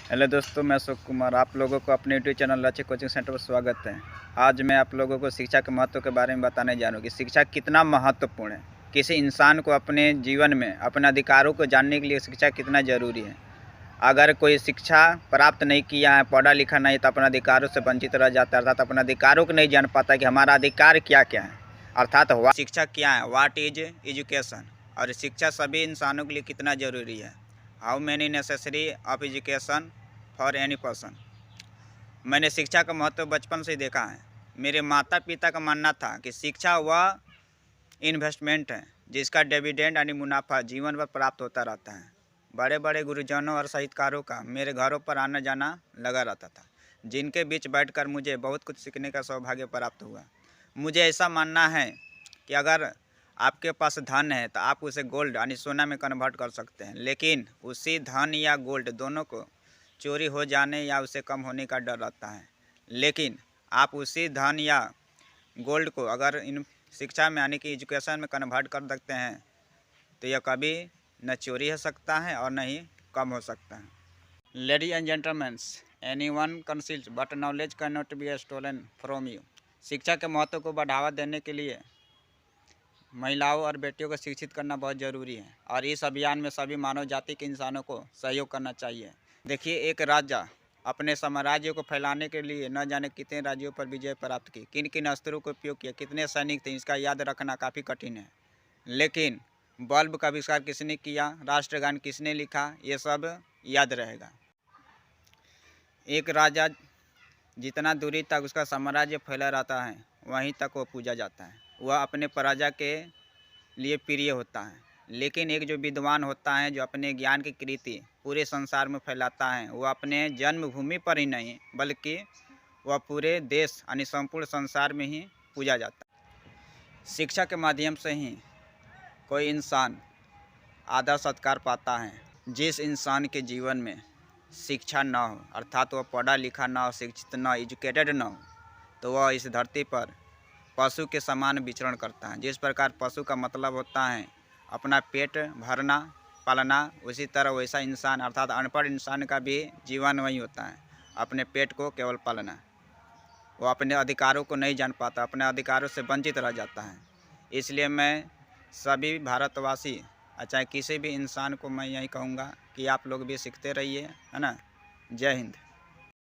Hello दोस्तों, मैं अशोक कुमार। आप लोगों को अपने यूट्यूब चैनल लक्ष्य कोचिंग सेंटर पर स्वागत है। आज मैं आप लोगों को शिक्षा के महत्व के बारे में बताने जा रहा हूँ कि शिक्षा कितना महत्वपूर्ण है। किसी इंसान को अपने जीवन में अपने अधिकारों को जानने के लिए शिक्षा कितना ज़रूरी है। अगर कोई शिक्षा प्राप्त नहीं किया है, पढ़ा लिखा नहीं, तो अपने अधिकारों से वंचित रह जाता है। अर्थात अपने अधिकारों को नहीं जान पाता कि हमारा अधिकार क्या क्या है। अर्थात शिक्षा क्या है, व्हाट इज एजुकेशन, और शिक्षा सभी इंसानों के लिए कितना ज़रूरी है। How many necessary of education for any person. मैंने शिक्षा का महत्व बचपन से ही देखा है। मेरे माता पिता का मानना था कि शिक्षा वह इन्वेस्टमेंट है जिसका डिविडेंड यानी मुनाफा जीवन भर प्राप्त होता रहता है। बड़े बड़े गुरुजनों और साहित्यकारों का मेरे घरों पर आना जाना लगा रहता था, जिनके बीच बैठकर मुझे बहुत कुछ सीखने का सौभाग्य प्राप्त हुआ। मुझे ऐसा मानना है कि अगर आपके पास धन है तो आप उसे गोल्ड यानी सोना में कन्वर्ट कर सकते हैं, लेकिन उसी धन या गोल्ड दोनों को चोरी हो जाने या उसे कम होने का डर रहता है। लेकिन आप उसी धन या गोल्ड को अगर इन शिक्षा में यानी कि एजुकेशन में कन्वर्ट कर सकते हैं तो यह कभी न चोरी हो सकता है और न ही कम हो सकता है। Ladies and gentleman, anyone can steal but knowledge can not be stolen from you. शिक्षा के महत्व को बढ़ावा देने के लिए महिलाओं और बेटियों को शिक्षित करना बहुत ज़रूरी है और इस अभियान में सभी मानव जाति के इंसानों को सहयोग करना चाहिए। देखिए, एक राजा अपने साम्राज्य को फैलाने के लिए न जाने कितने राज्यों पर विजय प्राप्त की, किन किन अस्त्रों का उपयोग किया, कितने सैनिक थे, इसका याद रखना काफ़ी कठिन है। लेकिन बल्ब का आविष्कार किसने किया, राष्ट्रगान किसने लिखा, ये सब याद रहेगा। एक राजा जितना दूरी तक उसका साम्राज्य फैला रहता है वहीं तक वो पूजा जाता है, वह अपने प्रजा के लिए प्रिय होता है। लेकिन एक जो विद्वान होता है, जो अपने ज्ञान की कीर्ति पूरे संसार में फैलाता है, वह अपने जन्मभूमि पर ही नहीं बल्कि वह पूरे देश यानी संपूर्ण संसार में ही पूजा जाता है। शिक्षा के माध्यम से ही कोई इंसान आदर सत्कार पाता है। जिस इंसान के जीवन में शिक्षा न हो, अर्थात वह पढ़ा लिखा न हो, शिक्षित न, एजुकेटेड न हो, तो वह इस धरती पर पशु के समान विचरण करता है। जिस प्रकार पशु का मतलब होता है अपना पेट भरना पालना, उसी तरह वैसा इंसान अर्थात अनपढ़ इंसान का भी जीवन वही होता है, अपने पेट को केवल पालना। वो अपने अधिकारों को नहीं जान पाता, अपने अधिकारों से वंचित रह जाता है। इसलिए मैं सभी भारतवासी चाहे किसी भी इंसान को मैं यही कहूँगा कि आप लोग भी सीखते रहिए, है ना। जय हिंद।